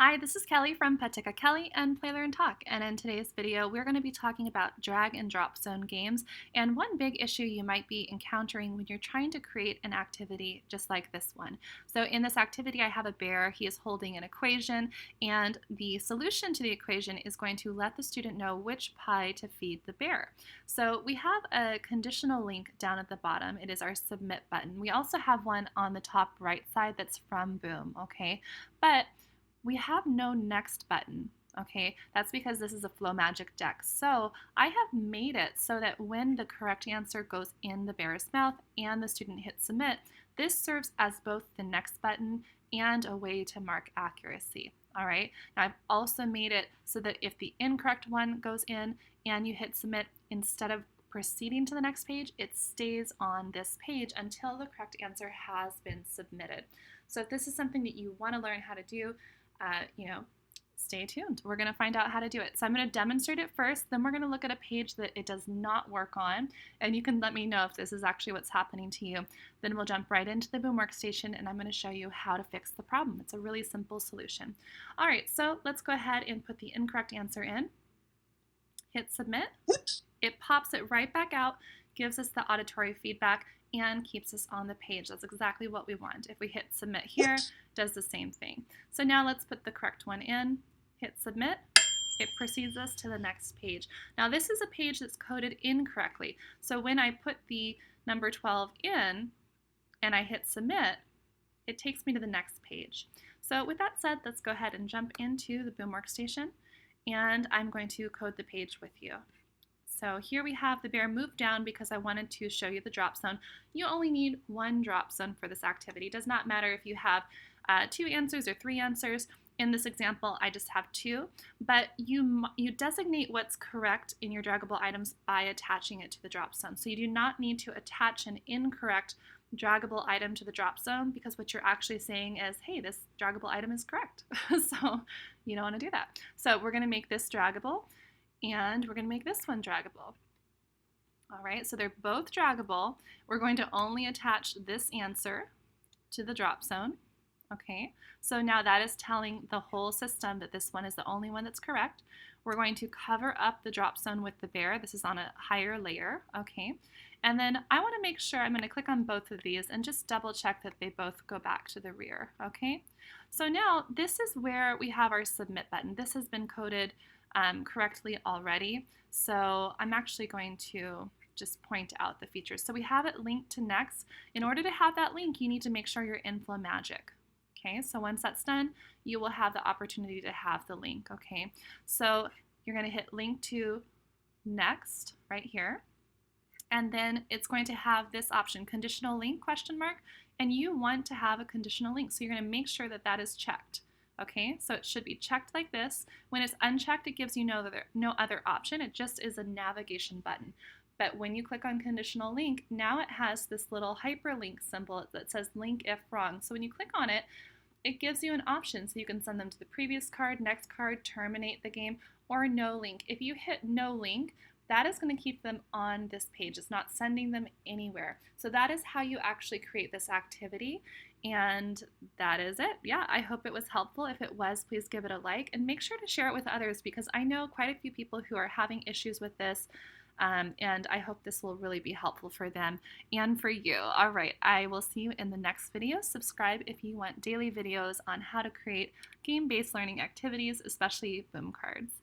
Hi, this is Kelly from Patika Kelly and Play Learn Talk, and in today's video we're going to be talking about drag and drop zone games and one big issue you might be encountering when you're trying to create an activity just like this one. So in this activity I have a bear, he is holding an equation, and the solution to the equation is going to let the student know which pie to feed the bear. So we have a conditional link down at the bottom. It is our submit button. We also have one on the top right side that's from Boom, okay? But we have no next button, okay? That's because this is a FlowMagic deck. So I have made it so that when the correct answer goes in the bear's mouth and the student hits submit, this serves as both the next button and a way to mark accuracy. All right, now I've also made it so that if the incorrect one goes in and you hit submit, instead of proceeding to the next page, it stays on this page until the correct answer has been submitted. So if this is something that you want to learn how to do, stay tuned. We're going to find out how to do it. So I'm going to demonstrate it first, then we're going to look at a page that it does not work on, and you can let me know if this is actually what's happening to you. Then we'll jump right into the Boom workstation, and I'm going to show you how to fix the problem. It's a really simple solution. All right, so let's go ahead and put the incorrect answer in. Hit submit. It pops it right back out, gives us the auditory feedback, and keeps us on the page. That's exactly what we want. If we hit submit here, does the same thing. So now let's put the correct one in, hit submit. It proceeds us to the next page. Now this is a page that's coded incorrectly. So when I put the number 12 in and I hit submit, it takes me to the next page. So with that said, let's go ahead and jump into the Boom workstation, and I'm going to code the page with you. So here we have the bear moved down because I wanted to show you the drop zone. You only need one drop zone for this activity. It does not matter if you have 2 answers or 3 answers. In this example, I just have 2, but you designate what's correct in your draggable items by attaching it to the drop zone. So you do not need to attach an incorrect draggable item to the drop zone, because what you're actually saying is, hey, this draggable item is correct. So you don't want to do that. So we're going to make this draggable, and we're going to make this one draggable. All right, so they're both draggable. We're going to only attach this answer to the drop zone. Okay, so now that is telling the whole system that this one is the only one that's correct. We're going to cover up the drop zone with the bear. This is on a higher layer, okay? And then I want to make sure, I'm going to click on both of these and just double check that they both go back to the rear, okay? So now this is where we have our submit button. This has been coded correctly already. So I'm actually going to just point out the features. So we have it linked to next. In order to have that link, you need to make sure you're in FlowMagic. Okay, so once that's done, you will have the opportunity to have the link, okay? So you're going to hit link to next right here, and then it's going to have this option, conditional link, question mark, and you want to have a conditional link, so you're going to make sure that that is checked. Okay, so it should be checked like this. When it's unchecked, it gives you no other option. It just is a navigation button. But when you click on conditional link, now it has this little hyperlink symbol that says link if wrong. So when you click on it, it gives you an option, so you can send them to the previous card, next card, terminate the game, or no link. If you hit no link, that is going to keep them on this page. It's not sending them anywhere. So that is how you actually create this activity, and that is it. Yeah, I hope it was helpful. If it was, please give it a like, and make sure to share it with others, because I know quite a few people who are having issues with this. And I hope this will really be helpful for them and for you. All right, I will see you in the next video. Subscribe if you want daily videos on how to create game-based learning activities, especially Boom cards.